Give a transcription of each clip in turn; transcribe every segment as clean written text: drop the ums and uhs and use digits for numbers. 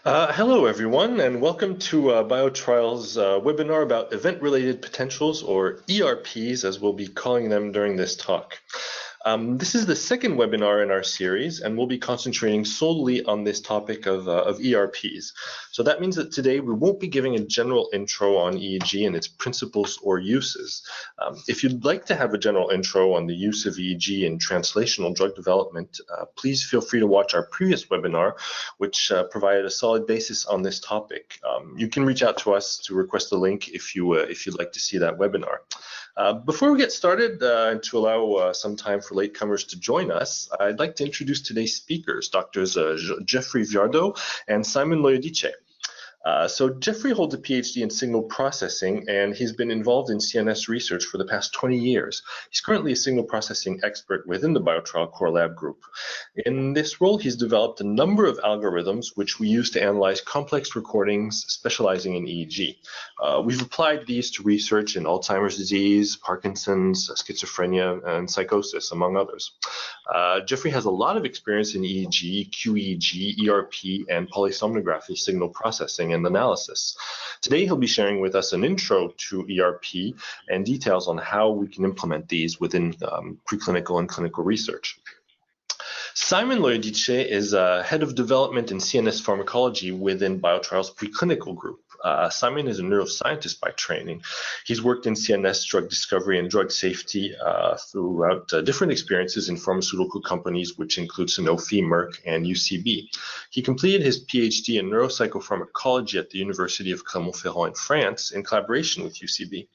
Hello, everyone, and welcome to Biotrial's webinar about event-related potentials, or ERPs, as we'll be calling them during this talk. This is the second webinar in our series, and we'll be concentrating solely on this topic of ERPs. So that means that today we won't be giving a general intro on EEG and its principles or uses. If you'd like to have a general intro on the use of EEG in translational drug development, please feel free to watch our previous webinar, which provided a solid basis on this topic. You can reach out to us to request a link if you'd like to see that webinar. Before we get started, and to allow some time for latecomers to join us, I'd like to introduce today's speakers, Drs. Jeffrey Viardot and Simon Loyodice. So Jeffrey holds a PhD in signal processing, and he's been involved in CNS research for the past 20 years. He's currently a signal processing expert within the Biotrial Core Lab group. In this role, he's developed a number of algorithms which we use to analyze complex recordings specializing in EEG. We've applied these to research in Alzheimer's disease, Parkinson's, schizophrenia, and psychosis, among others. Jeffrey has a lot of experience in EEG, QEEG, ERP, and polysomnography signal processing and analysis. Today, he'll be sharing with us an intro to ERP and details on how we can implement these within preclinical and clinical research. Simon Loyodice is head of development in CNS pharmacology within Biotrial's preclinical group. Simon is a neuroscientist by training. He's worked in CNS drug discovery and drug safety throughout different experiences in pharmaceutical companies, which include Sanofi, Merck, and UCB. He completed his PhD in neuropsychopharmacology at the University of Clermont-Ferrand in France in collaboration with UCB.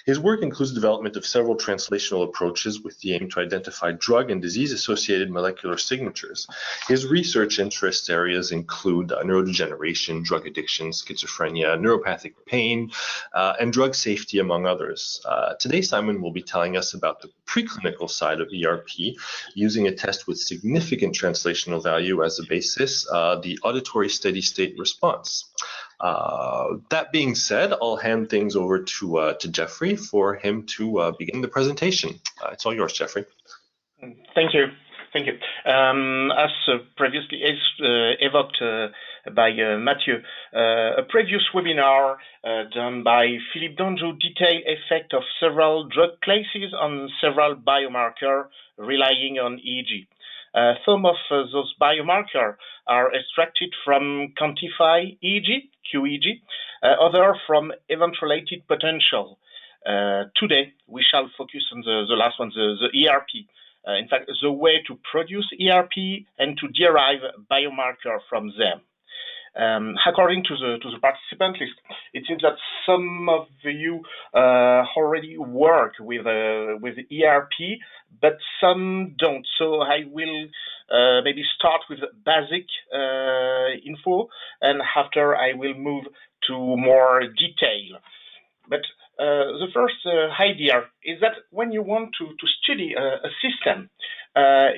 His work includes development of several translational approaches with the aim to identify drug and disease-associated molecular signatures. His research interest areas include neurodegeneration, drug addiction, schizophrenia, neuropathic pain, and drug safety, among others. Today, Simon will be telling us about the preclinical side of ERP, using a test with significant translational value as a basis, the auditory steady-state response. That being said, I'll hand things over to Jeffrey for him to begin the presentation. It's all yours, Jeffrey. Thank you. Thank you. As previously evoked by Mathieu, a previous webinar done by Philippe Danjou detailed effect of several drug classes on several biomarkers relying on EEG. Some of those biomarkers are extracted from quantified EEG, QEEG, other from event-related potential. Today, we shall focus on the last one, the ERP. In fact, the way to produce ERP and to derive biomarker from them. According to the participant list, it seems that some of you already work with ERP, but some don't. So I will maybe start with basic info, and after I will move to more detail. But the first idea is that when you want to study a system,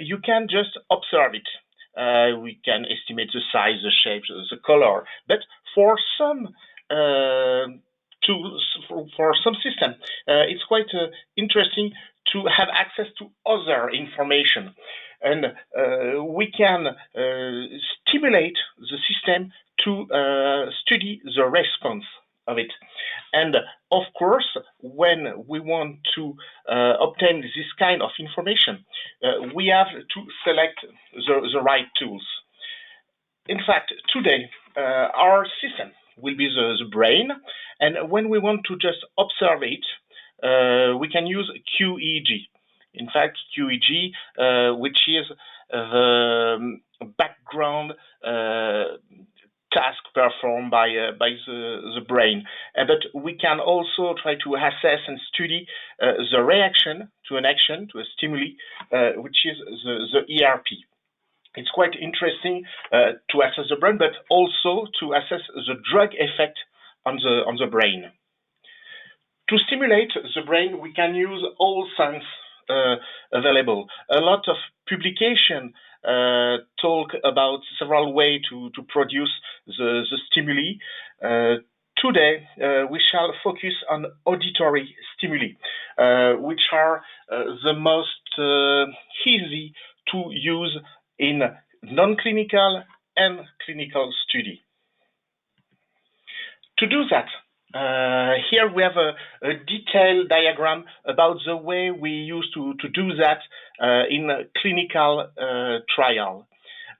you can just observe it. We can estimate the size, the shape, the color. But for some tools, for some system, it's quite interesting to have access to other information. And we can stimulate the system to study the response of it. And of course, when we want to obtain this kind of information, we have to select the right tools. In fact, today, our system will be the brain, and when we want to just observe it, we can use QEEG. In fact, QEEG, which is the background task performed by the brain. But we can also try to assess and study the reaction to an action, to a stimuli, which is the ERP. It's quite interesting to assess the brain, but also to assess the drug effect on the brain. To stimulate the brain, we can use all science available. A lot of publication talk about several ways to produce the stimuli. Today, we shall focus on auditory stimuli, which are the most easy to use in non-clinical and clinical study. To do that, here we have a detailed diagram about the way we used to do that in a clinical trial.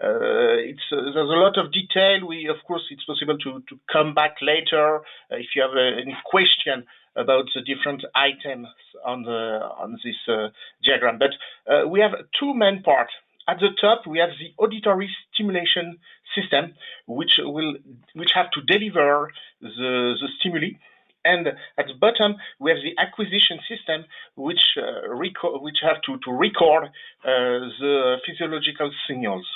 There's a lot of detail. Of course, it's possible to come back later if you have any question about the different items on this diagram. But we have two main parts. At the top, we have the auditory stimulation system, which have to deliver the stimuli, and at the bottom we have the acquisition system, which have to record the physiological signals.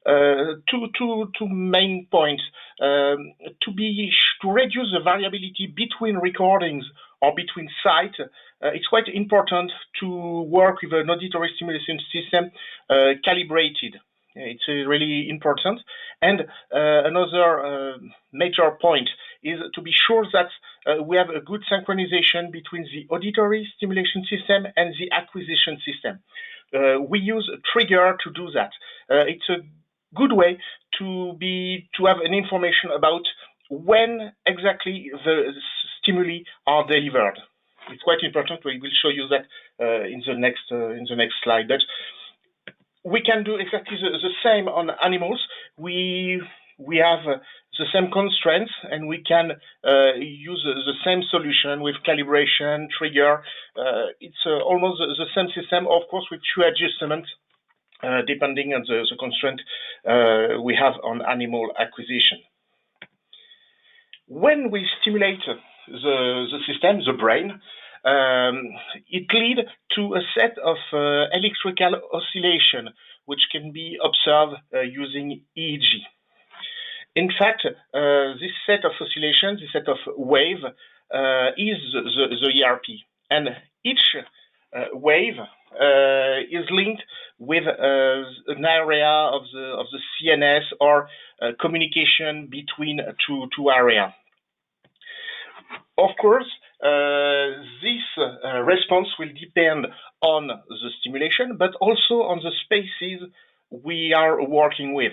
Two main points. To reduce the variability between recordings or between sites, it's quite important to work with an auditory stimulation system calibrated. It's really important. And another major point is to be sure that we have a good synchronization between the auditory stimulation system and the acquisition system. We use a trigger to do that. It's a good way to have an information about when exactly the stimuli are delivered. It's quite important. We will show you that in the next slide. But we can do exactly the same on animals. We have the same constraints, and we can use the same solution with calibration, trigger. It's almost the same system, of course, with few adjustments depending on the constraint we have on animal acquisition. When we stimulate the system, the brain, it leads to a set of electrical oscillation, which can be observed using EEG. In fact, this set of oscillations, this set of wave, is the ERP, and each wave is linked with an area of the CNS or communication between two areas. Of course, this response will depend on the stimulation, but also on the spaces we are working with.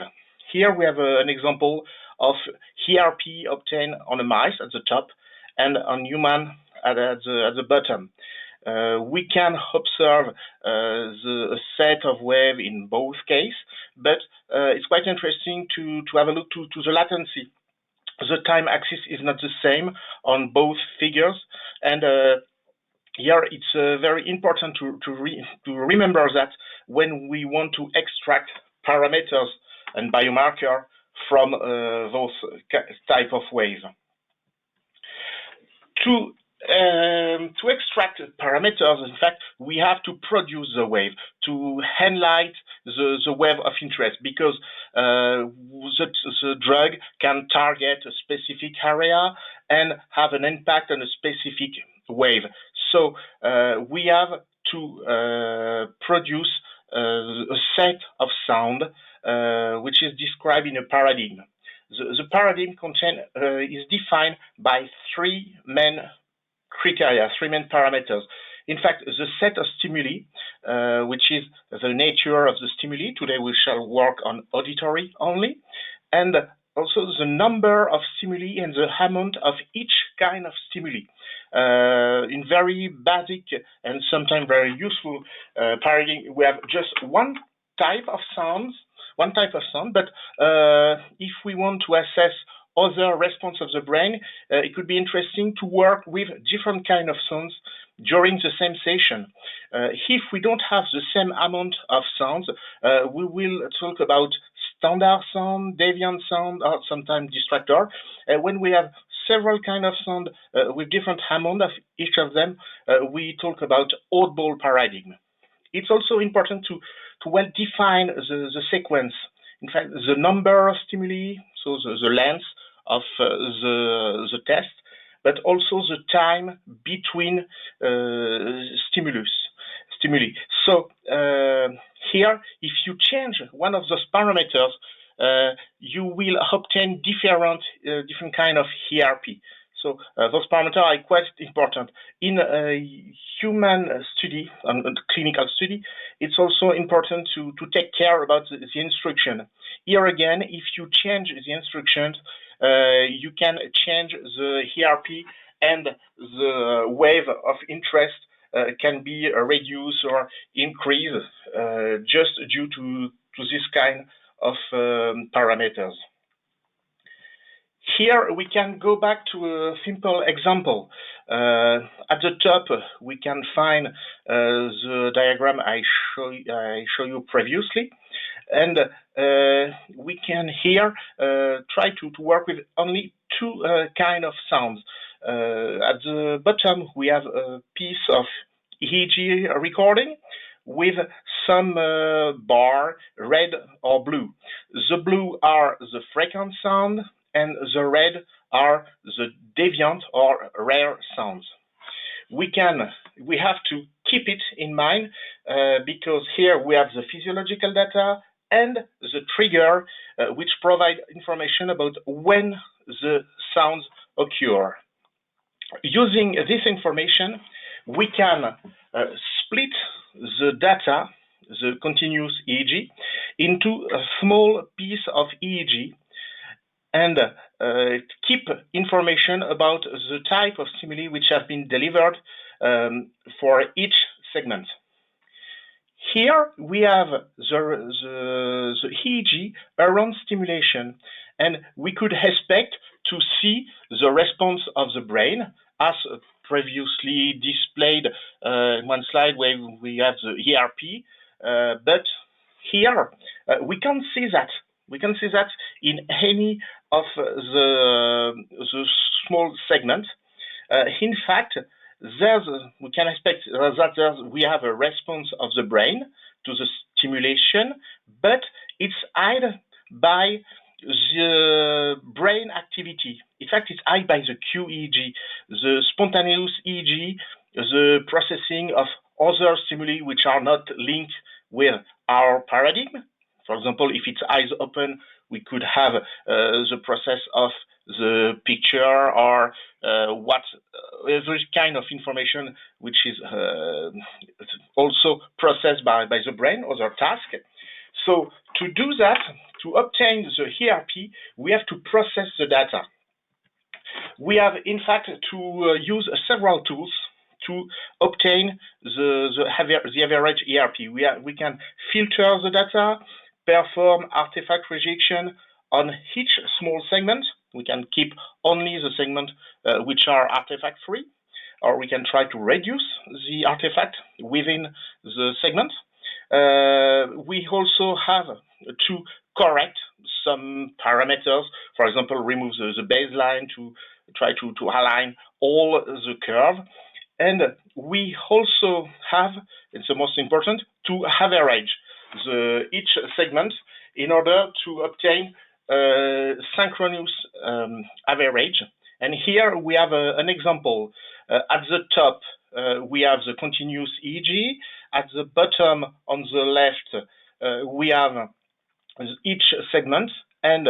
Here we have an example of ERP obtained on a mouse at the top and on human at the bottom. We can observe the set of wave in both cases, but it's quite interesting to have a look to the latency. The time axis is not the same on both figures, and here it's very important to remember that when we want to extract parameters and biomarker from those type of wave. To extract parameters, in fact, we have to produce the wave to highlight the wave of interest, because the drug can target a specific area and have an impact on a specific wave. So we have to produce a set of sound which is described in a paradigm. The paradigm is defined by three main criteria, three main parameters. In fact, the set of stimuli, which is the nature of the stimuli. Today we shall work on auditory only, and also the number of stimuli and the amount of each kind of stimuli. In very basic and sometimes very useful paradigm, we have just one type of sound, but if we want to assess other response of the brain, it could be interesting to work with different kind of sounds during the same session. If we don't have the same amount of sounds, we will talk about standard sound, deviant sound, or sometimes distractor. When we have several kind of sound with different amount of each of them, we talk about audible paradigm. It's also important to well define the sequence. In fact, the number of stimuli, so the length of the test, but also the time between stimuli. So here, if you change one of those parameters, you will obtain different kind of ERP. So those parameters are quite important. In a human study, clinical study, it's also important to take care about the instruction. Here again, if you change the instructions, you can change the ERP, and the wave of interest can be reduced or increased just due to this kind of parameters. Here we can go back to a simple example. At the top we can find the diagram I show you previously, and we can here try to work with only two kind of sounds. At the bottom we have a piece of EEG recording with some bar, red or blue. The blue are the frequent sound, and the red are the deviant or rare sounds. We have to keep it in mind because here we have the physiological data and the trigger which provide information about when the sounds occur. Using this information, we can split the data, the continuous EEG, into a small piece of EEG and keep information about the type of stimuli which have been delivered for each segment. Here we have the EEG around stimulation, and we could expect to see the response of the brain as previously displayed in one slide where we have the ERP, but here we can't see that. We can see that in any of the small segments. In fact, we can expect that we have a response of the brain to the stimulation, but it's hid by the brain activity. In fact, it's hid by the QEEG, the spontaneous EEG, the processing of other stimuli which are not linked with our paradigm. For example, if it's eyes open, we could have the process of the picture or every kind of information which is also processed by the brain, other task. So to do that, to obtain the ERP, we have to process the data. We have, in fact, to use several tools to obtain the average ERP. We can filter the data, perform artifact rejection on each small segment. We can keep only the segment which are artifact free, or we can try to reduce the artifact within the segment. We also have to correct some parameters, for example, remove the baseline to try to align all the curve. And we also have, it's the most important, to average each segment in order to obtain synchronous average. And here we have an example. At the top, we have the continuous EEG. At the bottom, on the left, we have each segment. And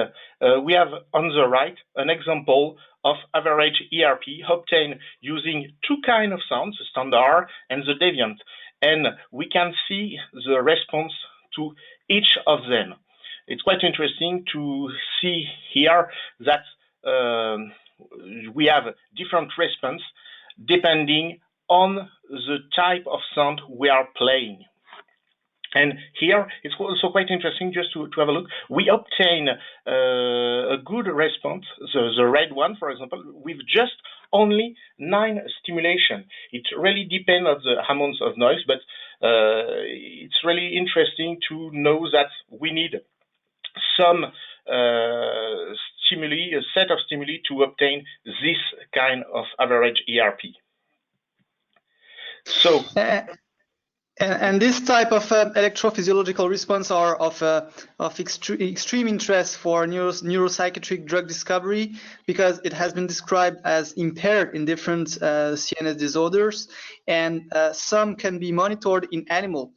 we have on the right an example of average ERP obtained using two kinds of sounds, the standard and the deviant. And we can see the response to each of them. It's quite interesting to see here that we have different response depending on the type of sound we are playing. And here it's also quite interesting just to have a look. We obtain a good response, the red one, for example, with just only 9 stimulation. It really depends on the amounts of noise, but it's really interesting to know that we need some stimuli, a set of stimuli to obtain this kind of average ERP. So. And this type of electrophysiological response are of extreme interest for neuropsychiatric drug discovery, because it has been described as impaired in different CNS disorders, and some can be monitored in animal,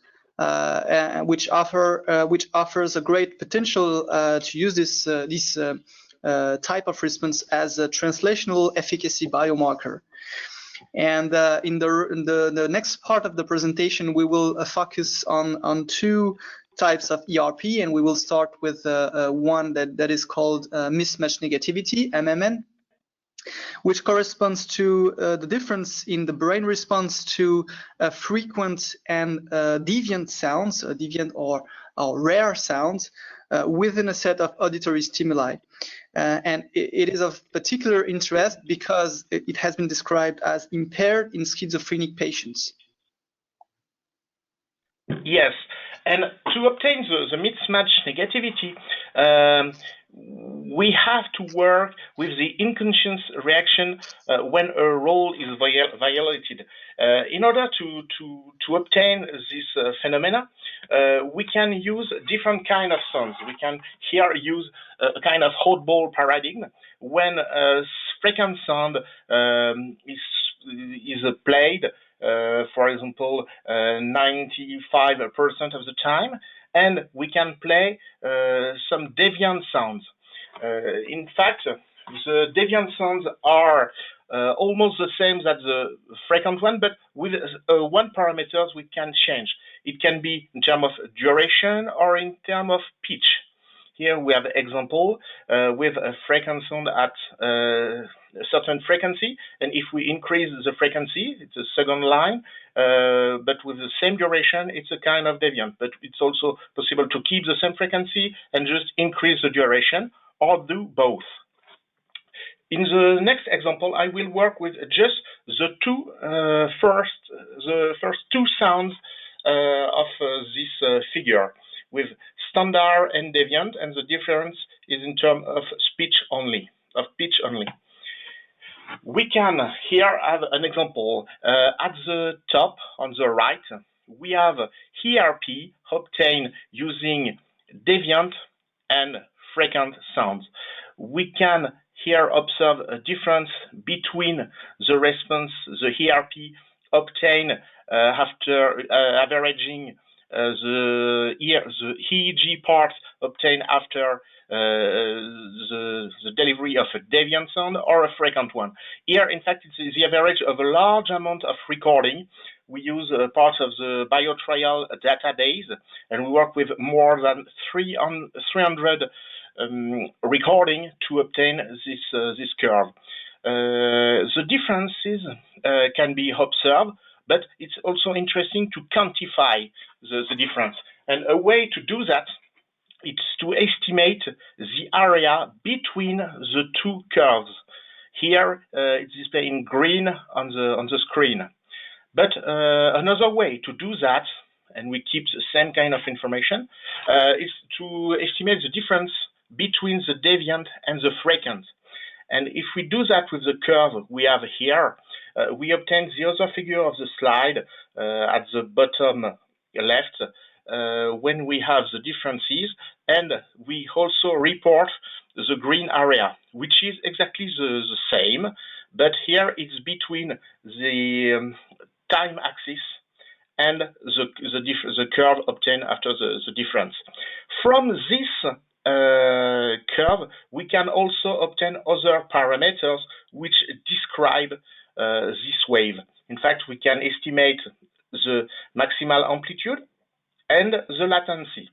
which offers a great potential to use this type of response as a translational efficacy biomarker. And in the next part of the presentation, we will focus on two types of ERP, and we will start with one that is called mismatch negativity, MMN, which corresponds to the difference in the brain response to frequent and deviant sounds, deviant or rare sounds, within a set of auditory stimuli. And it is of particular interest because it has been described as impaired in schizophrenic patients. Yes, and to obtain the mismatch negativity, we have to work with the inconscious reaction when a role is violated. In order to obtain this phenomena, we can use different kind of sounds. We can here use a kind of oddball paradigm when a frequent sound is played. For example, 95% of the time, and we can play some deviant sounds. In fact, the deviant sounds are almost the same as the frequent one, but with one parameters we can change. It can be in terms of duration or in terms of pitch. Here we have an example with a frequent sound at a certain frequency, and if we increase the frequency, it's a second line, but with the same duration, it's a kind of deviant. But it's also possible to keep the same frequency and just increase the duration, or do both. In the next example, I will work with just the first two sounds of this figure, with standard and deviant, and the difference is in terms of speech only, of pitch only. We can here have an example. At the top on the right, we have ERP obtained using deviant and frequent sounds. We can here observe a difference between the response, the ERP obtained after averaging the EEG part obtained after the delivery of a deviant sound or a frequent one. Here, in fact, it's the average of a large amount of recording. We use part of the Biotrial database, and we work with more than 300 recording to obtain this curve. The differences can be observed, but it's also interesting to quantify the difference. And a way to do that is to estimate the area between the two curves. Here it's displayed in green on the screen. But another way to do that, and we keep the same kind of information, is to estimate the difference between the deviant and the frequent. And if we do that with the curve we have here, we obtain the other figure of the slide at the bottom left when we have the differences, and we also report the green area, which is exactly the same, but here it's between the time axis and the curve obtained after the difference. From this curve, we can also obtain other parameters which describe this wave. In fact, we can estimate the maximal amplitude and the latency.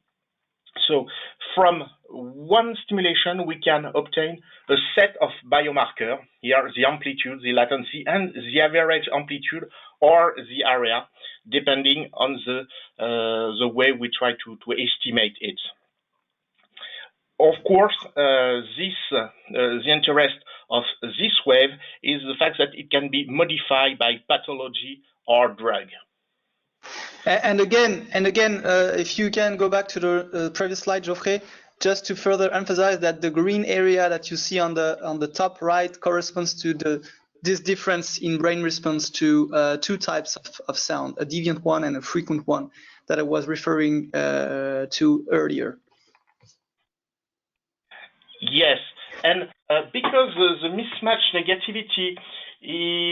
So from one stimulation, we can obtain a set of biomarkers, here the amplitude, the latency, and the average amplitude or the area, depending on the way we try to estimate it. Of course, the interest of this wave is the fact that it can be modified by pathology or drug. And again, if you can go back to the previous slide, Geoffrey, just to further emphasize that the green area that you see on the top right corresponds to this difference in brain response to two types of sound, a deviant one and a frequent one that I was referring to earlier. Yes, and because the mismatch negativity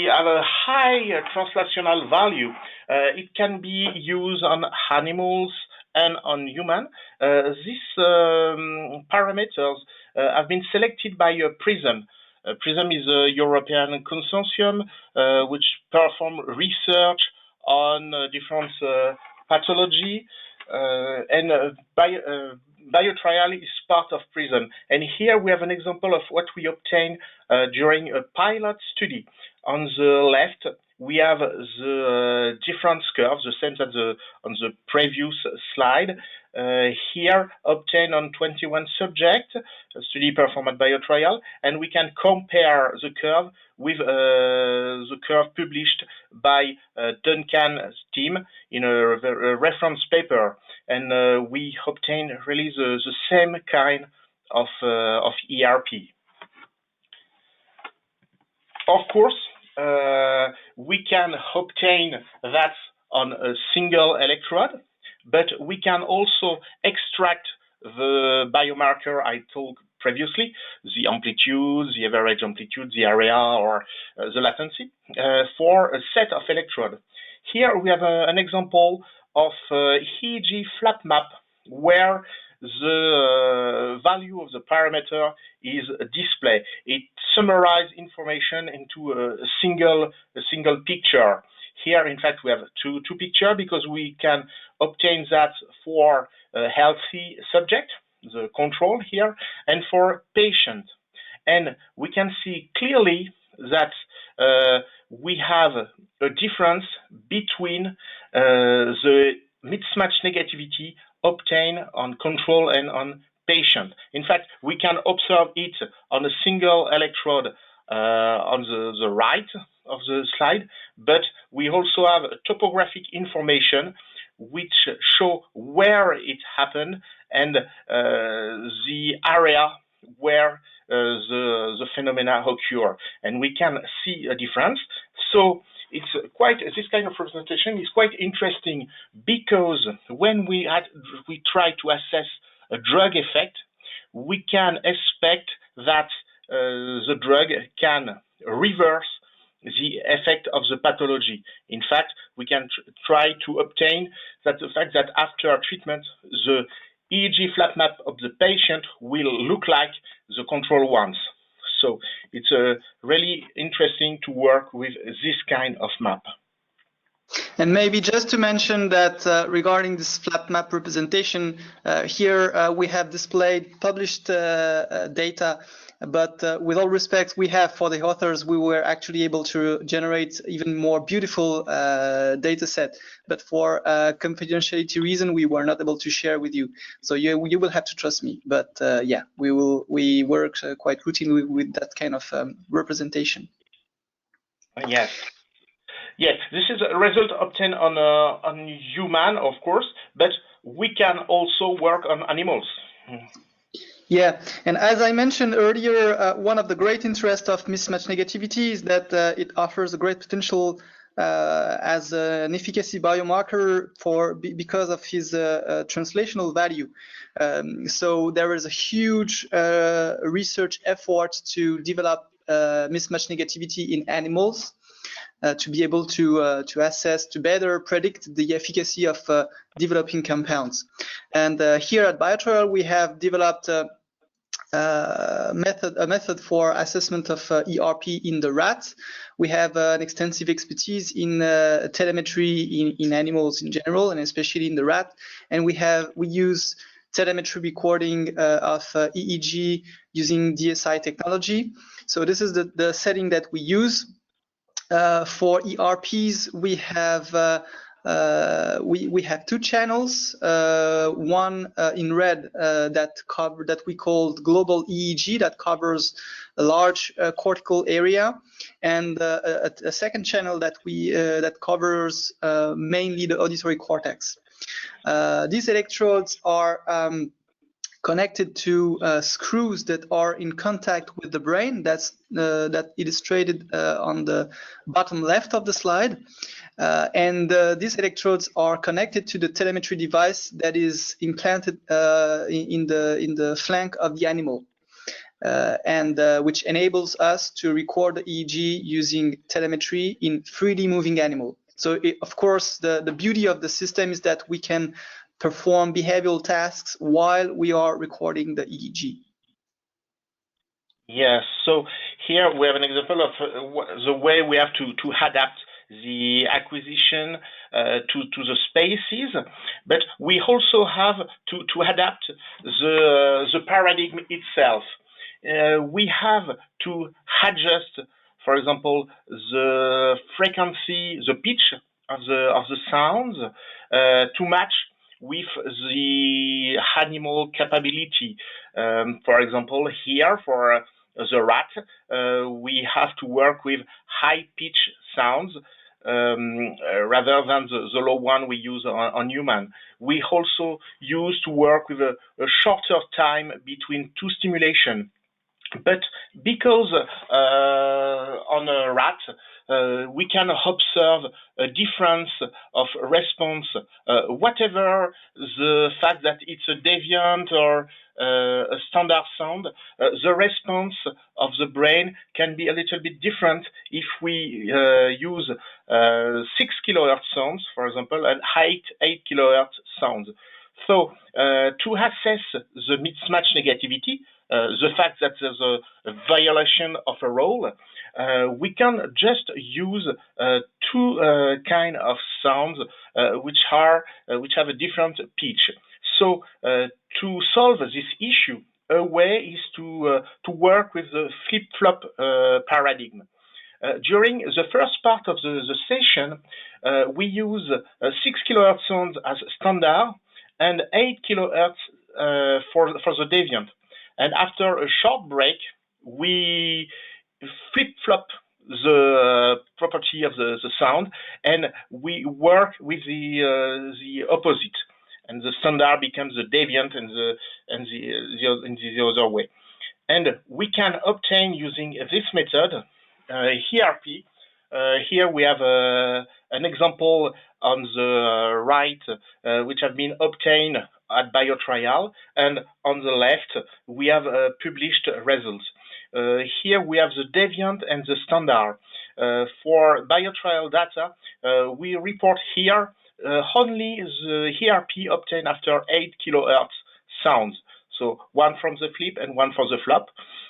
have a high translational value, it can be used on animals and on human. These parameters have been selected by a prism PRISM is a European consortium which perform research on different pathology, and Biotrial is part of PRISM. And here we have an example of what we obtained during a pilot study. On the left, we have the different curves, the same as on the previous slide. Here obtained on 21 subjects, a study performed at Biotrial, and we can compare the curve with the curve published by Duncan's team in a reference paper, and we obtained really the same kind of ERP. Of course, we can obtain that on a single electrode, but we can also extract the biomarker I told previously, the amplitude, the average amplitude, the area, or the latency, for a set of electrodes. Here we have an example of EEG flap map where the value of the parameter is displayed. It summarizes information into a single picture. Here, in fact, we have two pictures because we can obtain that for a healthy subject, the control here, and for patient. And we can see clearly that we have a difference between the mismatch negativity obtained on control and on patient. In fact, we can observe it on a single electrode on the right of the slide, but we also have topographic information which show where it happened and the area where the phenomena occur, and we can see a difference. So it's quite, this kind of representation is quite interesting because when we try to assess a drug effect, we can expect that the drug can reverse the effect of the pathology. In fact, we can try to obtain that the fact that after treatment, the EEG flap map of the patient will look like the control ones. So it's really interesting to work with this kind of map. And maybe just to mention that regarding this flap map representation, here we have displayed published data, but with all respect we have for the authors, we were actually able to generate even more beautiful data set, but for confidentiality reason we were not able to share with you. So you will have to trust me, but yeah, we work quite routinely with that kind of representation. Yes. Yes, this is a result obtained on human, of course, but we can also work on animals. Yeah, and as I mentioned earlier, one of the great interests of mismatch negativity is that it offers a great potential as an efficacy biomarker because of his translational value. So there is a huge research effort to develop mismatch negativity in animals. To be able to assess, to better predict the efficacy of developing compounds. And here at Biotrial, we have developed a method for assessment of ERP in the rat. We have an extensive expertise in telemetry in animals in general, and especially in the rat. And we use telemetry recording of EEG using DSI technology. So this is the setting that we use. For ERPs, we have two channels. One in red that we call global EEG, that covers a large cortical area, and a second channel that covers mainly the auditory cortex. These electrodes are connected to screws that are in contact with the brain. That's illustrated on the bottom left of the slide. And these electrodes are connected to the telemetry device that is implanted in the flank of the animal, and which enables us to record the EEG using telemetry in 3D moving animal. So of course, the beauty of the system is that we can perform behavioral tasks while we are recording the EEG. Yes, so here we have an example of the way we have to adapt the acquisition to the spaces, but we also have to adapt the paradigm itself. We have to adjust, for example, the frequency, the pitch of the sounds to match with the animal capability. For example, here for the rat, we have to work with high pitch sounds rather than the low one we use on human. We also use to work with a shorter time between two stimulation. But because on a rat, we can observe a difference of response, whatever the fact that it's a deviant or a standard sound, the response of the brain can be a little bit different if we use 6 kilohertz sounds, for example, and 8 kilohertz sounds. So to assess the mismatch negativity, the fact that there's a violation of a role, we can just use two kind of sounds which have a different pitch. So to solve this issue, a way is to work with the flip-flop paradigm. During the first part of the session, we use 6 kilohertz sounds as standard and 8 kilohertz for the deviant. And after a short break, we flip-flop the property of the sound, and we work with the opposite. And the standard becomes the deviant and the other way. And we can obtain using this method ERP. Here we have an example on the right, which have been obtained at Biotrial, and on the left we have published results. Here we have the deviant and the standard. For Biotrial data, we report here only the ERP obtained after 8 kilohertz sounds. So one from the flip and one for the flop.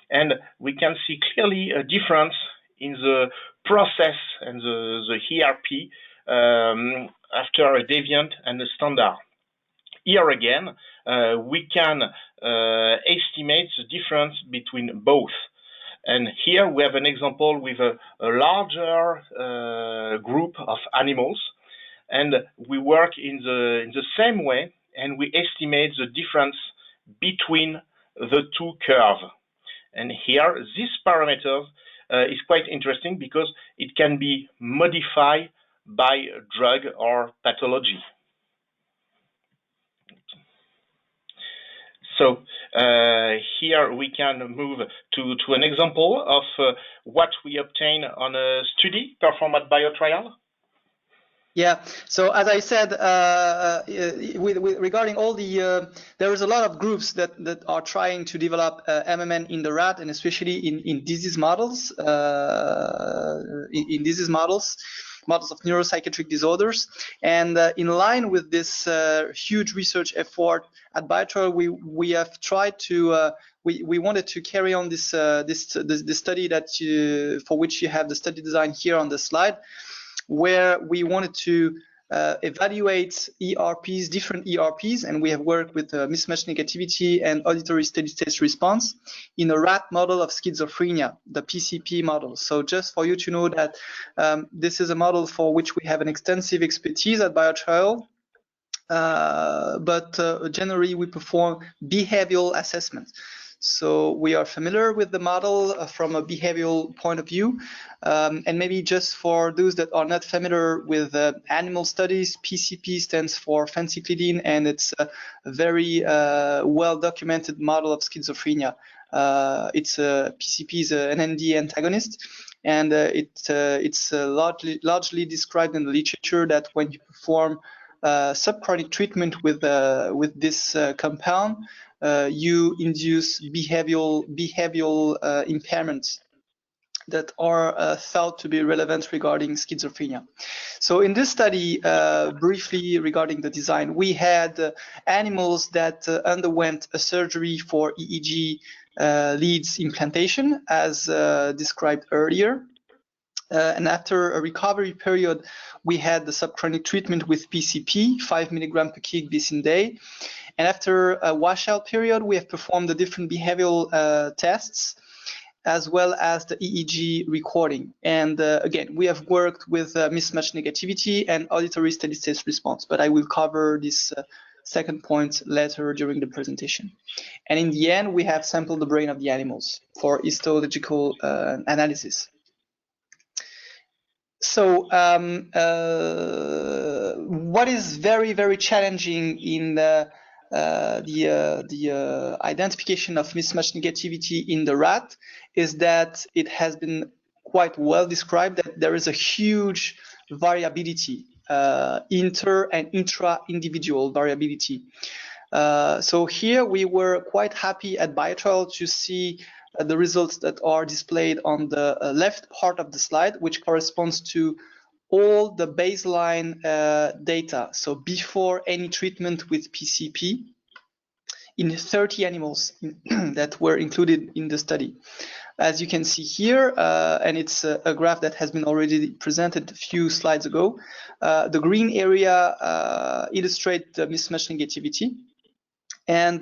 And we can see clearly a difference in the process and the ERP after a deviant and a standard. Here again, we can estimate the difference between both. And here we have an example with a larger group of animals, and we work in the same way, and we estimate the difference between the two curves. And here, this parameter is quite interesting because it can be modified by drug or pathology. So here we can move to an example of what we obtain on a study performed at Biotrial. Yeah. So as I said, regarding all the, there is a lot of groups that are trying to develop MMN in the rat, and especially in disease models, models of neuropsychiatric disorders. And in line with this huge research effort at Biotrial, we have tried to we wanted to carry on this study that for which you have the study design here on the slide, where we wanted to evaluate ERPs, different ERPs, and we have worked with mismatch negativity and auditory steady-state response in a rat model of schizophrenia, the PCP model. So just for you to know that this is a model for which we have an extensive expertise at Biotrial, but generally we perform behavioral assessments. So we are familiar with the model from a behavioral point of view. And maybe just for those that are not familiar with animal studies, PCP stands for phencyclidine, and it's a very well-documented model of schizophrenia. PCP is an NMDA antagonist, and it's largely described in the literature that when you perform subchronic treatment with this compound, you induce behavioral impairments that are thought to be relevant regarding schizophrenia. So in this study, briefly regarding the design, we had animals that underwent a surgery for EEG leads implantation, as described earlier. And after a recovery period, we had the subchronic treatment with PCP, 5 mg per kg bis day. And after a washout period, we have performed the different behavioral tests, as well as the EEG recording. And again, we have worked with mismatch negativity and auditory steady state response, but I will cover this second point later during the presentation. And in the end, we have sampled the brain of the animals for histological analysis. So what is very, very challenging in the identification of mismatch negativity in the rat is that it has been quite well described that there is a huge variability, inter and intra-individual variability. So here we were quite happy at Biotrial to see the results that are displayed on the left part of the slide, which corresponds to all the baseline data, so before any treatment with PCP, in 30 animals that were included in the study. As you can see here, and it's a graph that has been already presented a few slides ago, the green area illustrates the mismatch negativity. And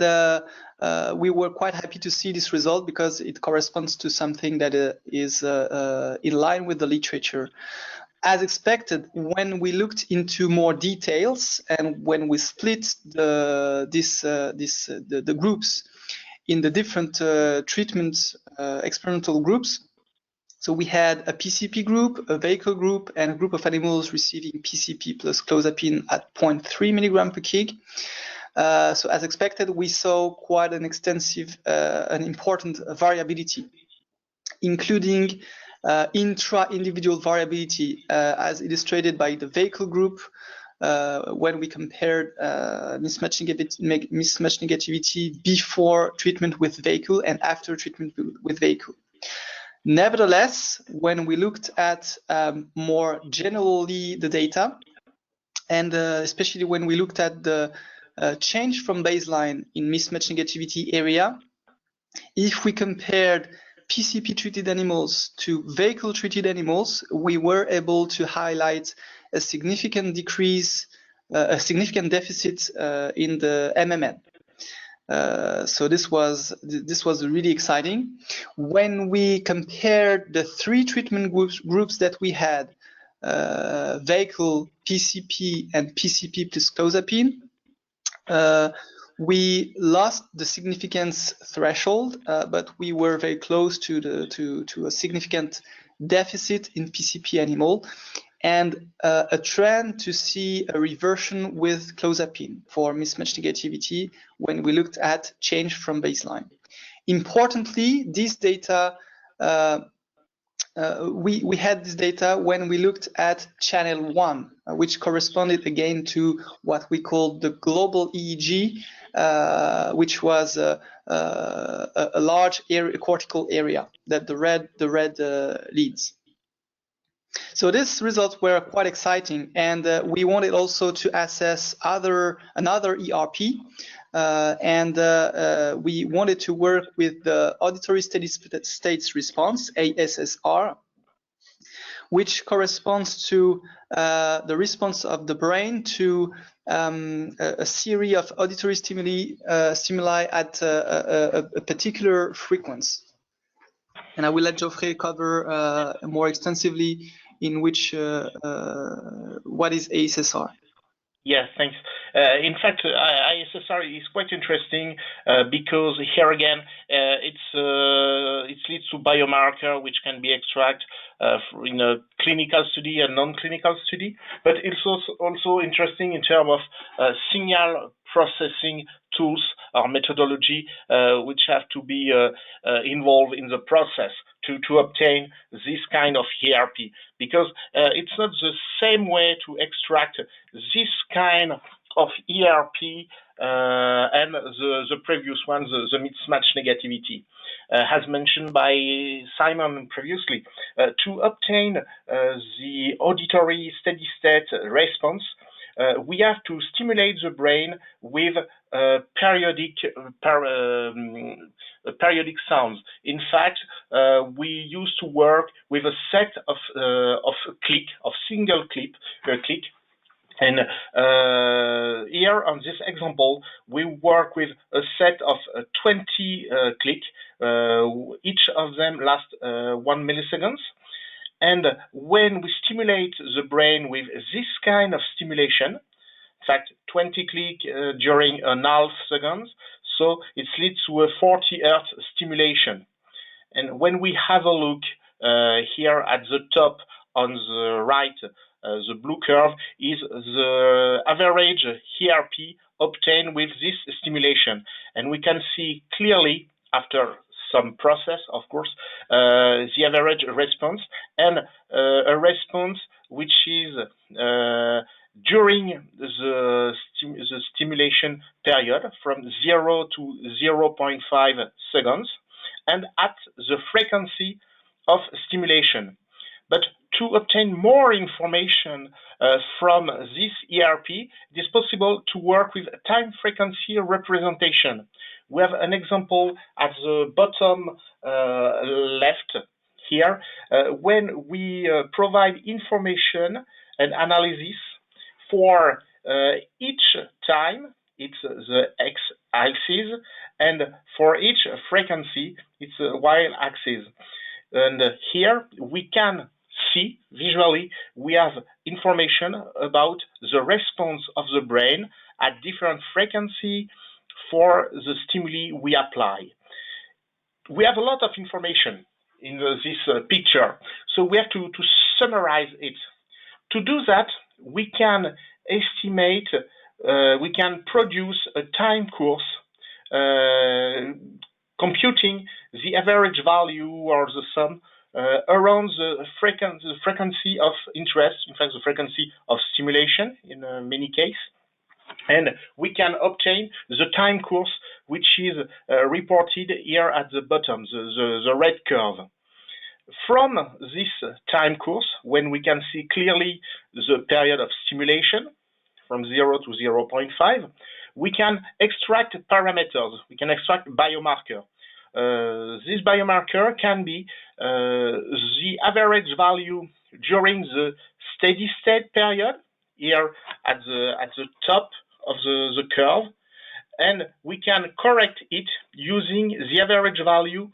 we were quite happy to see this result because it corresponds to something that is in line with the literature. As expected, when we looked into more details and when we split the groups in the different treatment experimental groups, so we had a PCP group, a vehicle group, and a group of animals receiving PCP plus clozapine at 0.3 mg per kg. So as expected, we saw quite an extensive and important variability, including intra-individual variability, as illustrated by the vehicle group when we compared mismatch negativity before treatment with vehicle and after treatment with vehicle. Nevertheless, when we looked at more generally the data, and especially when we looked at the change from baseline in mismatch negativity area, if we compared PCP-treated animals to vehicle-treated animals, we were able to highlight a significant decrease, a significant deficit in the MMN. So this was really exciting. When we compared the three treatment groups that we had, vehicle, PCP, and PCP plus clozapine, we lost the significance threshold, but we were very close to a significant deficit in PCP animal, and a trend to see a reversion with clozapine for mismatch negativity when we looked at change from baseline. Importantly, this data, we had this data when we looked at channel 1, which corresponded again to what we call the global EEG, which was a large area, cortical area that the red leads. So these results were quite exciting, and we wanted also to assess another ERP, and we wanted to work with the auditory steady states response, ASSR, which corresponds to the response of the brain to a series of auditory stimuli at a particular frequency. And I will let Geoffrey cover more extensively in which what is ASSR. Yes, thanks. In fact, ISSR is quite interesting because here again, it leads to biomarker which can be extracted in a clinical study and non-clinical study, but it's also interesting in terms of signal processing tools or methodology which have to be involved in the process to obtain this kind of ERP, because it's not the same way to extract this kind of ERP and the previous one, the mismatch negativity. As mentioned by Simon previously, to obtain the auditory steady state response, we have to stimulate the brain with periodic periodic sounds. In fact, we used to work with a set of single click. And here on this example, we work with a set of 20 clicks. Each of them lasts 1 millisecond. And when we stimulate the brain with this kind of stimulation, in fact, 20 clicks during a half second, so it leads to a 40 Hertz stimulation. And when we have a look here at the top on the right, the blue curve is the average ERP obtained with this stimulation. And we can see clearly, after some process, of course, the average response, and a response which is during the stimulation period from 0 to 0.5 seconds, and at the frequency of stimulation. But to obtain more information from this ERP, it is possible to work with time frequency representation. We have an example at the bottom left here, when we provide information and analysis for each time, it's the x-axis, and for each frequency, it's the y-axis. And here we can see visually, we have information about the response of the brain at different frequency for the stimuli we apply. We have a lot of information in this picture, so we have to summarize it. To do that, we can estimate, we can produce a time course computing the average value or the sum around the frequency of interest, in fact, the frequency of stimulation in many cases. And we can obtain the time course, which is reported here at the bottom, the red curve. From this time course, when we can see clearly the period of stimulation from 0 to 0.5, we can extract parameters, we can extract biomarker. This biomarker can be the average value during the steady state period, here at the top of the curve, and we can correct it using the average value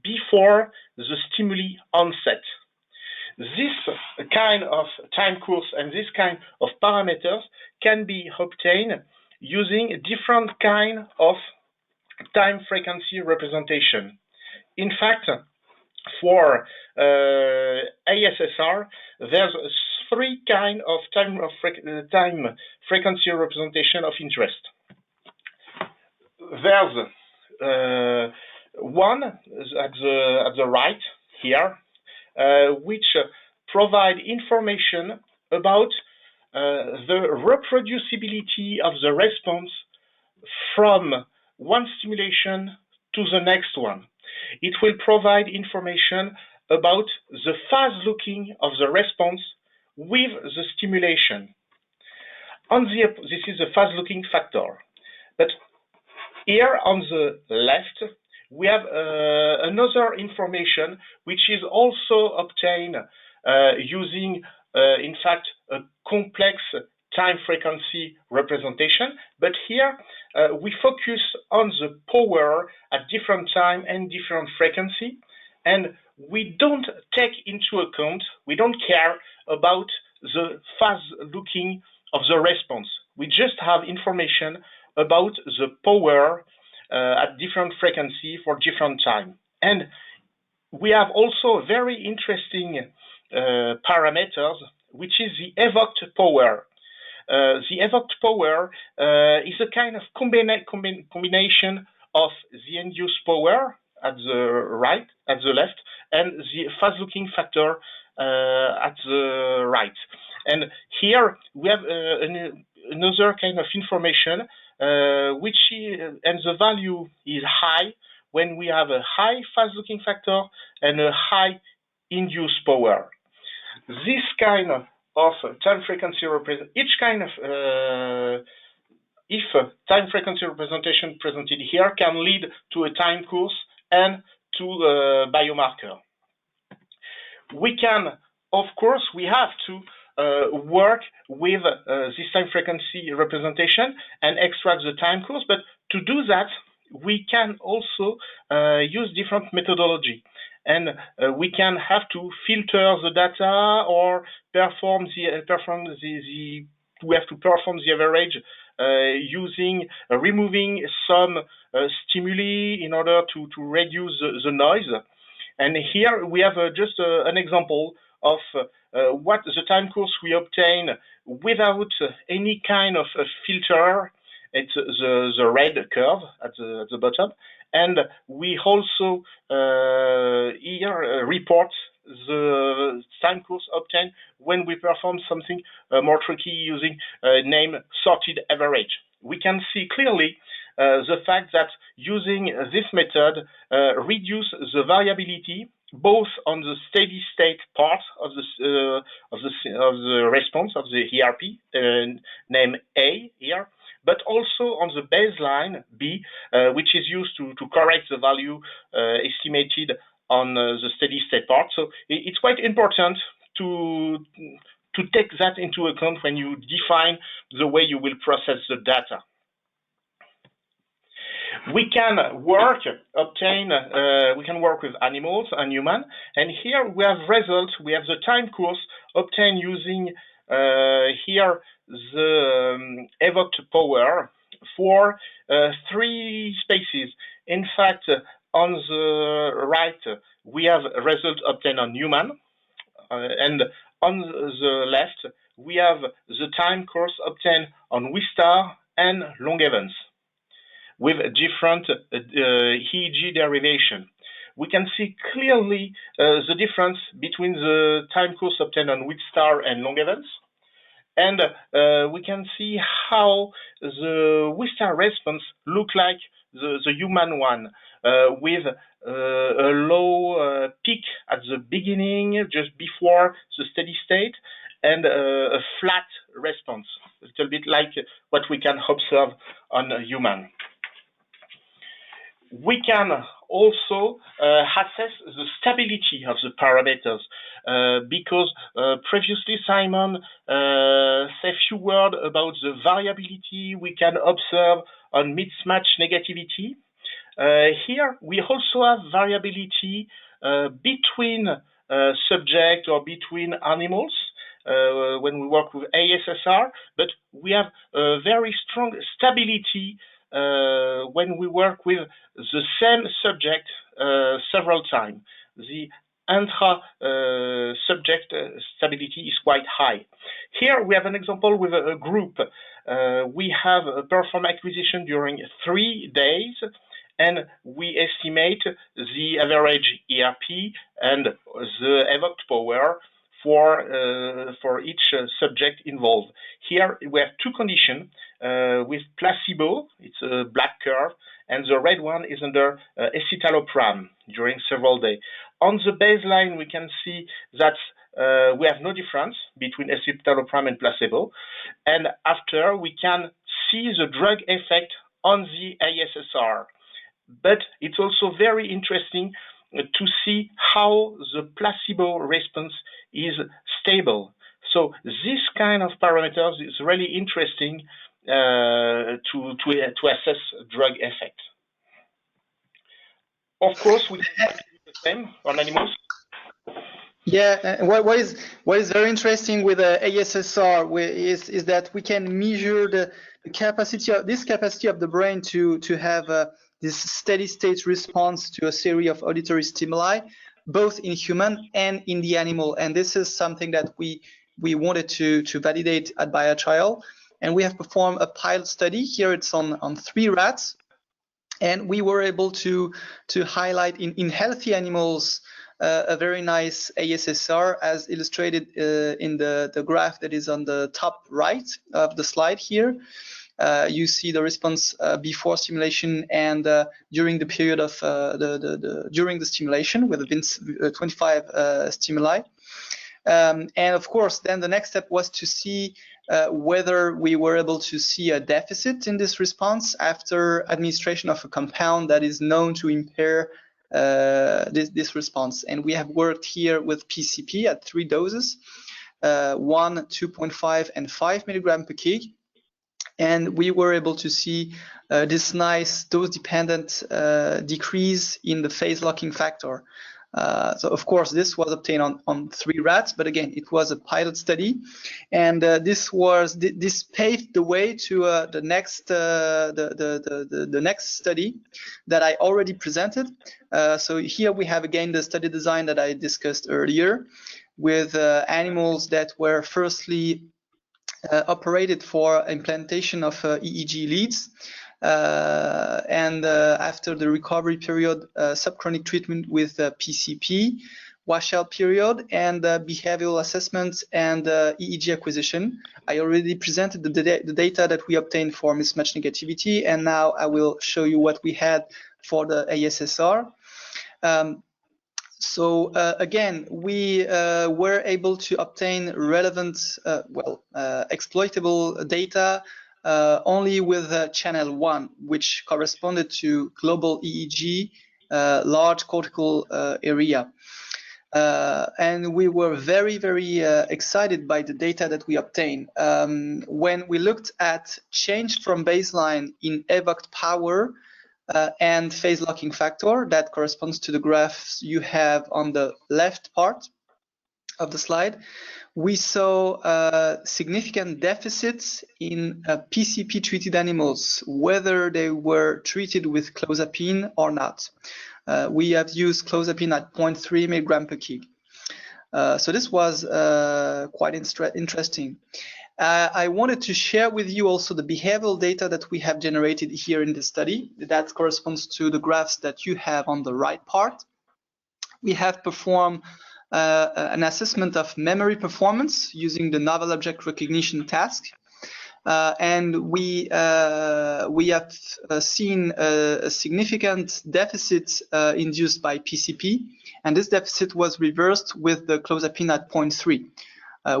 before the stimuli onset. This kind of time course and this kind of parameters can be obtained using different kind of time frequency representation. In fact, for ASSR, there's 3 kind of time frequency representation of interest. There's one at the right here, which provide information about the reproducibility of the response from one stimulation to the next one. It will provide information about the phase looking of the response with the stimulation. This is the phase looking factor. But here on the left, we have another information which is also obtained using, in fact, a complex time frequency representation. But here we focus on the power at different time and different frequency, and we don't take into account, we don't care about the phase looking of the response. We just have information about the power at different frequency for different time. And we have also very interesting parameters, which is the evoked power. The evoked power is a kind of combination of the induced power at the left, and the phase looking factor at the right. And here we have another kind of information which is, and the value is high when we have a high phase looking factor and a high induced power. This kind of time frequency if time frequency representation presented here can lead to a time course and to biomarker. We can, of course, we have to work with this time frequency representation and extract the time course, but to do that, we can also use different methodology. And we can have to filter the data or we have to perform the average using removing some stimuli in order to reduce the noise. And here we have just an example of what the time course we obtain without any kind of filter. It's the red curve at the bottom. And we also here report the time course obtained when we perform something more tricky using name sorted average. We can see clearly the fact that using this method reduce the variability both on the steady state part of the response of the ERP, name A here, but also on the baseline B, which is used to correct the value estimated on the steady state part. So it's quite important to take that into account when you define the way you will process the data. We can work with animals and human, and here we have results. We have the time course obtained using here the evoked power for 3 species. In fact, on the right we have results obtained on human, and on the left we have the time course obtained on Wistar and Long-Evans with different EEG derivation. We can see clearly the difference between the time course obtained on Wistar and Long-Evans. And we can see how the Wistar response look like the human one, with a low peak at the beginning, just before the steady state, and a flat response, a little bit like what we can observe on a human. We can also assess the stability of the parameters because previously Simon said a few words about the variability we can observe on mismatch negativity. Here we also have variability between subject or between animals when we work with ASSR, but we have a very strong stability when we work with the same subject several times. The intra-subject stability is quite high. Here we have an example with a group. We have performed acquisition during 3 days, and we estimate the average ERP and the evoked power for each subject involved. Here we have 2 conditions. With placebo, it's a black curve, and the red one is under escitalopram during several days. On the baseline, we can see that we have no difference between escitalopram and placebo, and after we can see the drug effect on the ASSR. But it's also very interesting to see how the placebo response is stable. So this kind of parameters is really interesting to assess drug effect. Of course, we can do the same on animals. Yeah, what is very interesting with ASSR is that we can measure the capacity of the brain to have this steady state response to a series of auditory stimuli, both in human and in the animal. And this is something that we wanted to validate at Biotrial. And we have performed a pilot study. Here it's on 3 rats. And we were able to highlight in healthy animals a very nice ASSR, as illustrated in the graph that is on the top right of the slide here. You see the response before stimulation and during the period of during the stimulation with 25 stimuli. And of course, then the next step was to see whether we were able to see a deficit in this response after administration of a compound that is known to impair this response. And we have worked here with PCP at 3 doses, 1, 2.5, and 5 milligram per kg. And we were able to see this nice dose-dependent decrease in the phase locking factor. So of course this was obtained on 3 rats, but again it was a pilot study, and this paved the way to the next study that I already presented. So here we have again the study design that I discussed earlier, with animals that were firstly operated for implantation of EEG leads, and after the recovery period, subchronic treatment with PCP, washout period, and behavioral assessment and EEG acquisition. I already presented the data that we obtained for mismatch negativity, and now I will show you what we had for the ASSR. So again, we were able to obtain relevant, exploitable data only with channel 1, which corresponded to global EEG, large cortical area. And we were very, very excited by the data that we obtained. When we looked at change from baseline in evoked power, and phase locking factor, that corresponds to the graphs you have on the left part of the slide, we saw significant deficits in PCP treated animals, whether they were treated with clozapine or not. We have used clozapine at 0.3 milligram per kg. So this was quite interesting. I wanted to share with you also the behavioral data that we have generated here in the study. That corresponds to the graphs that you have on the right part. We have performed an assessment of memory performance using the novel object recognition task. And we have seen a significant deficit induced by PCP, and this deficit was reversed with the clozapine at 0.3.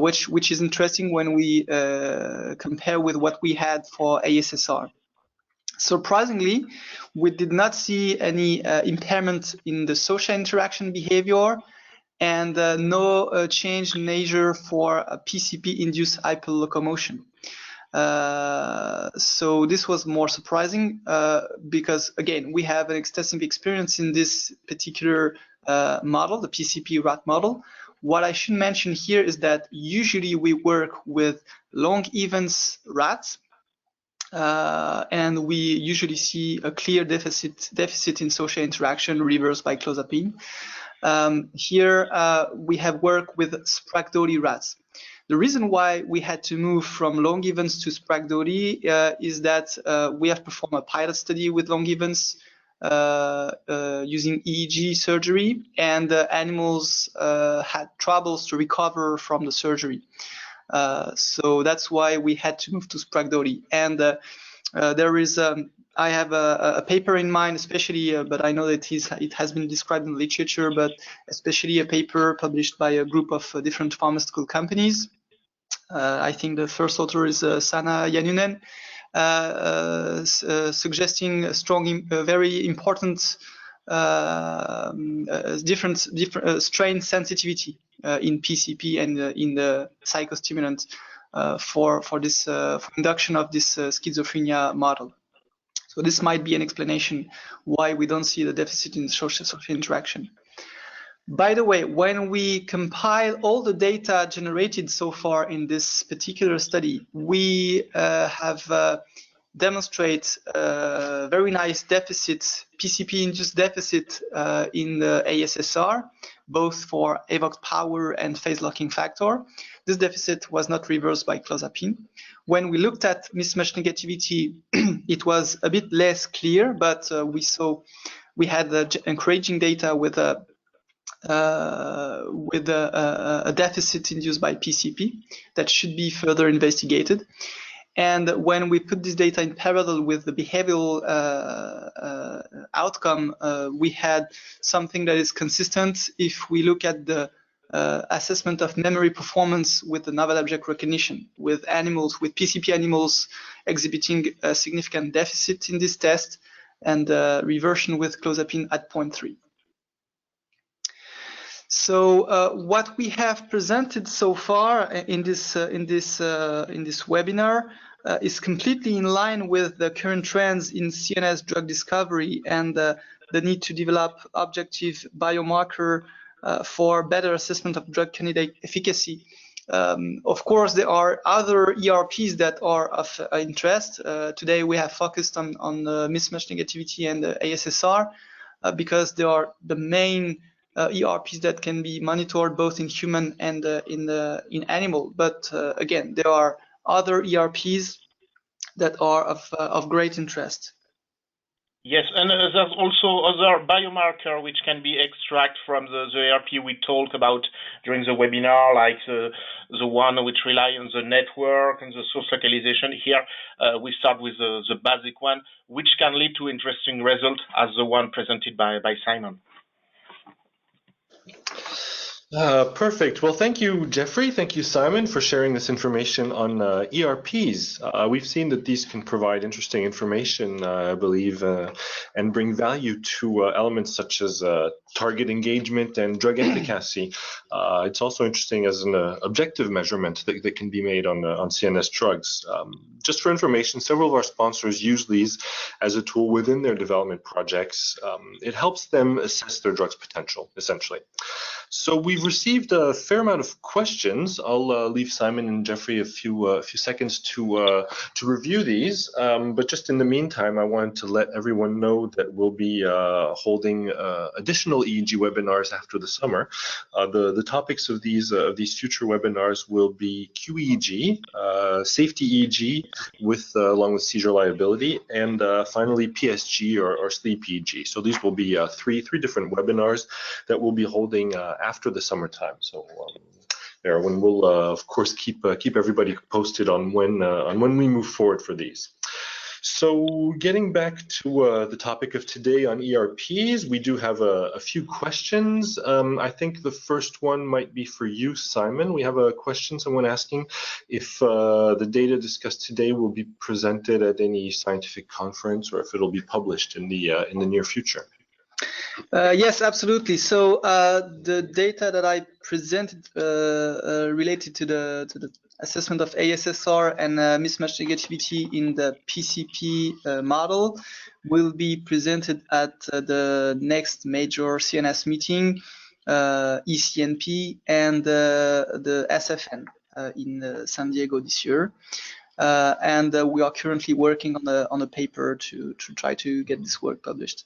Which is interesting when we compare with what we had for ASSR. Surprisingly, we did not see any impairment in the social interaction behavior, and no change in nature for PCP-induced hyperlocomotion. So this was more surprising because, again, we have an extensive experience in this particular model, the PCP rat model. What I should mention here is that usually we work with long events rats, and we usually see a clear deficit in social interaction reversed by clozapine. Here we have worked with Sprague-Dawley rats. The reason why we had to move from long events to Sprague-Dawley is that we have performed a pilot study with long events using EEG surgery, and animals had troubles to recover from the surgery. So that's why we had to move to Sprague-Dawley. And there is, I have a paper in mind, especially, but I know that it has been described in the literature, but especially a paper published by a group of different pharmaceutical companies. I think the first author is Sana Yanunen, suggesting a strong, very important different strain sensitivity in PCP and in the psychostimulant for this for induction of this schizophrenia model. So this might be an explanation why we don't see the deficit in social interaction. By the way, when we compile all the data generated so far in this particular study, we have demonstrate very nice deficits, PCP-induced deficit in the ASSR, both for evoked power and phase locking factor. This deficit was not reversed by clozapine. When we looked at mismatch negativity, it was a bit less clear, but we had encouraging data with a deficit induced by PCP that should be further investigated. And when we put this data in parallel with the behavioral outcome, we had something that is consistent if we look at the assessment of memory performance with the novel object recognition, with animals, with PCP animals exhibiting a significant deficit in this test, and reversion with clozapine at 0.3. So what we have presented so far in this webinar is completely in line with the current trends in CNS drug discovery and the need to develop objective biomarker for better assessment of drug candidate efficacy. Of course, there are other ERPs that are of interest. Today we have focused on mismatch negativity and ASSR because they are the main ERPs that can be monitored both in human and in animal. But again, there are other ERPs that are of great interest. Yes, and there's also other biomarker which can be extracted from the ERP we talked about during the webinar, like the one which rely on the network and the source localization. Here, we start with the basic one, which can lead to interesting results as the one presented by Simon. Perfect. Well, thank you, Jeffrey. Thank you, Simon, for sharing this information on ERPs. We've seen that these can provide interesting information, I believe, and bring value to elements such as target engagement and drug efficacy. It's also interesting as an objective measurement that can be made on CNS drugs. Just for information, several of our sponsors use these as a tool within their development projects. It helps them assess their drug's potential, essentially. So we've received a fair amount of questions. I'll leave Simon and Jeffrey a few seconds to review these. But just in the meantime, I wanted to let everyone know that we'll be holding additional EEG webinars after the summer. The topics of these future webinars will be QEEG, safety EEG along with seizure liability, and finally PSG or sleep EEG. So these will be three different webinars that we'll be holding after the summertime. So Erwin will of course keep everybody posted on when we move forward for these. So getting back to the topic of today on ERPs, we do have a few questions. I think the first one might be for you, Simon. We have a question, someone asking if the data discussed today will be presented at any scientific conference or if it'll be published in the near future. Yes, absolutely. So the data that I presented related to the assessment of ASSR and mismatch negativity in the PCP model will be presented at the next major CNS meeting, ECNP, and the SFN in San Diego this year. And we are currently working on a paper to try to get this work published.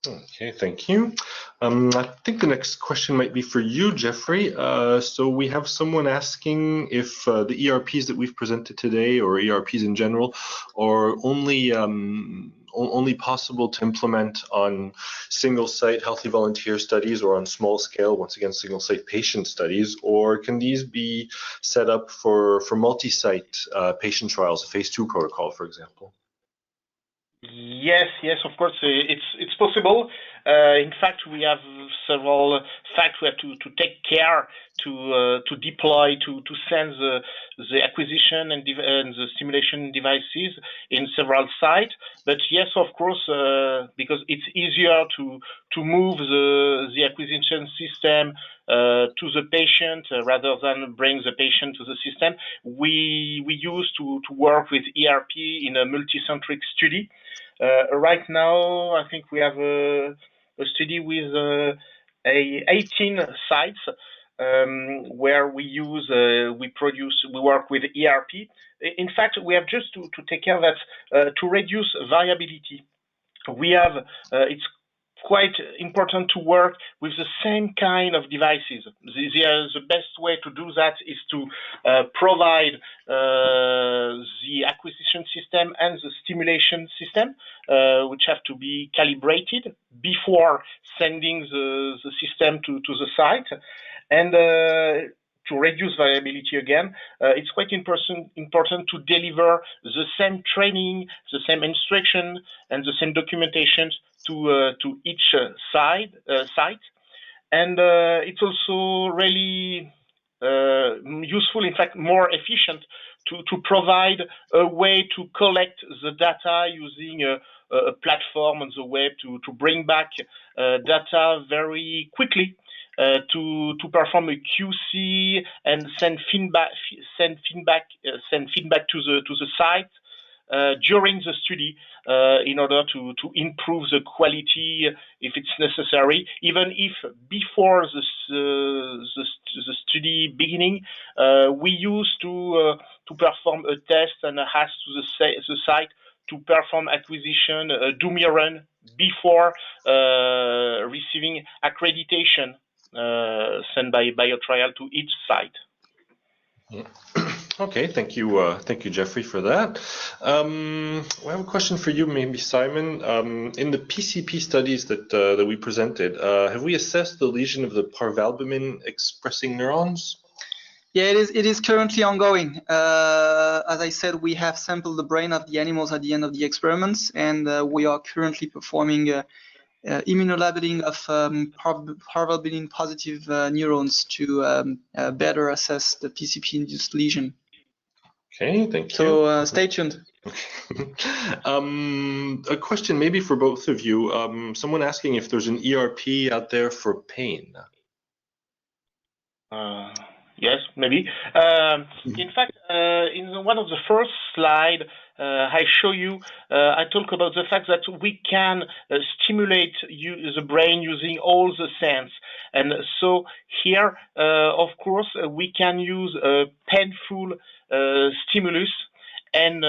Okay, thank you. I think the next question might be for you, Jeffrey. So we have someone asking if the ERPs that we've presented today, or ERPs in general, are only possible to implement on single-site healthy volunteer studies or on small scale, once again, single-site patient studies, or can these be set up for multi-site patient trials, a phase 2 protocol, for example? Yes, of course, it's possible. In fact, we have several facts we have to take care to deploy, to send the acquisition and the stimulation devices in several sites. But yes, of course, because it's easier to move the acquisition system to the patient rather than bring the patient to the system. We used to work with ERP in a multicentric study. Right now, I think we have a study with 18 sites where we work with ERP. In fact, we have just to take care of that to reduce variability. We have it's quite important to work with the same kind of devices. The best way to do that is to provide the acquisition system and the stimulation system, which have to be calibrated before sending the system to the site. And to reduce variability again, it's quite important to deliver the same training, the same instruction, and the same documentation to each site. And it's also really useful, in fact, more efficient to provide a way to collect the data using a platform on the web to bring back data very quickly to perform a QC and send feedback to the site during the study in order to improve the quality if it's necessary, even if before the study beginning, we used to perform a test and ask to the site to perform acquisition, do me run before receiving accreditation sent by Biotrial to each site. Yeah. Okay, thank you, Jeffrey, for that. We have a question for you, maybe Simon. In the PCP studies that we presented, have we assessed the lesion of the parvalbumin expressing neurons? Yeah, it is currently ongoing. As I said, we have sampled the brain of the animals at the end of the experiments, and we are currently performing immunolabeling of parvalbumin positive neurons to better assess the PCP-induced lesion. Okay, thank you. So stay tuned. Okay. A question maybe for both of you. Someone asking if there's an ERP out there for pain. Yes, maybe. In fact, in one of the first slides, I show you, I talk about the fact that we can stimulate the brain using all the sense. And so here, of course, we can use a painful stimulus and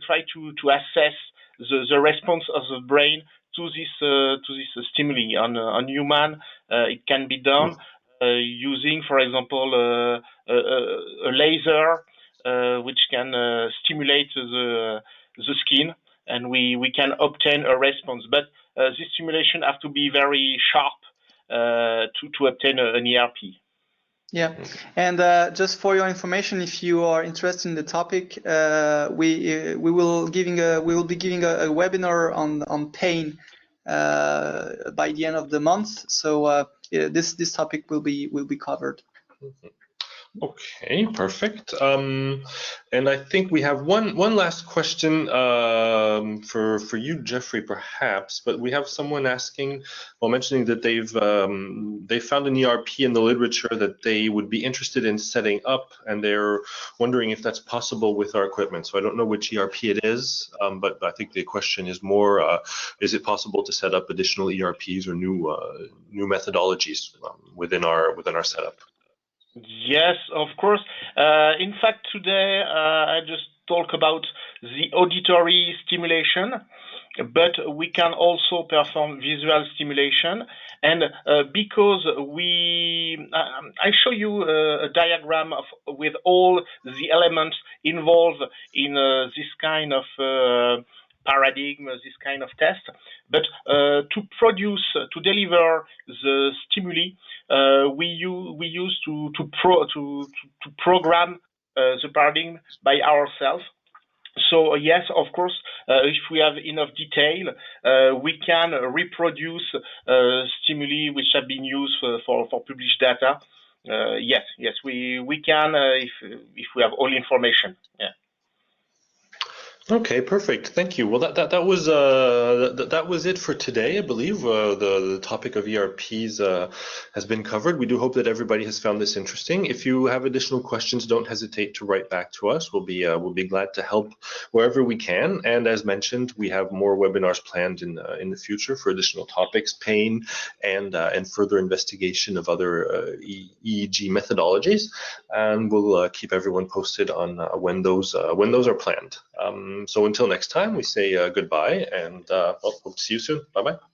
try to assess the response of the brain to this stimuli. On human, it can be done using, for example, a laser which can stimulate the skin, and we can obtain a response. But this stimulation has to be very sharp to obtain an ERP. Yeah, and just for your information, if you are interested in the topic, we will be giving a webinar on pain by the end of the month. So this topic will be covered. Okay, perfect. And I think we have one last question for you, Jeffrey, perhaps. But we have someone asking, well, mentioning that they found an ERP in the literature that they would be interested in setting up, and they're wondering if that's possible with our equipment. So I don't know which ERP it is, but I think the question is more: is it possible to set up additional ERPs or new methodologies within our setup? Yes, of course. In fact, today I just talk about the auditory stimulation, but we can also perform visual stimulation. And because I show you a diagram with all the elements involved in this kind of paradigm, this kind of test. But to deliver the stimuli, we use to program the paradigm by ourselves. So yes, of course, if we have enough detail, we can reproduce stimuli which have been used for published data. Yes, we can if we have all information. Yeah. Okay, perfect. Thank you. Well, that was it for today. I believe the topic of ERPs has been covered. We do hope that everybody has found this interesting. If you have additional questions, don't hesitate to write back to us. We'll be glad to help wherever we can. And as mentioned, we have more webinars planned in the future for additional topics, pain, and further investigation of other EEG methodologies. And we'll keep everyone posted on when those are planned. So until next time, we say goodbye, and hope to see you soon. Bye-bye.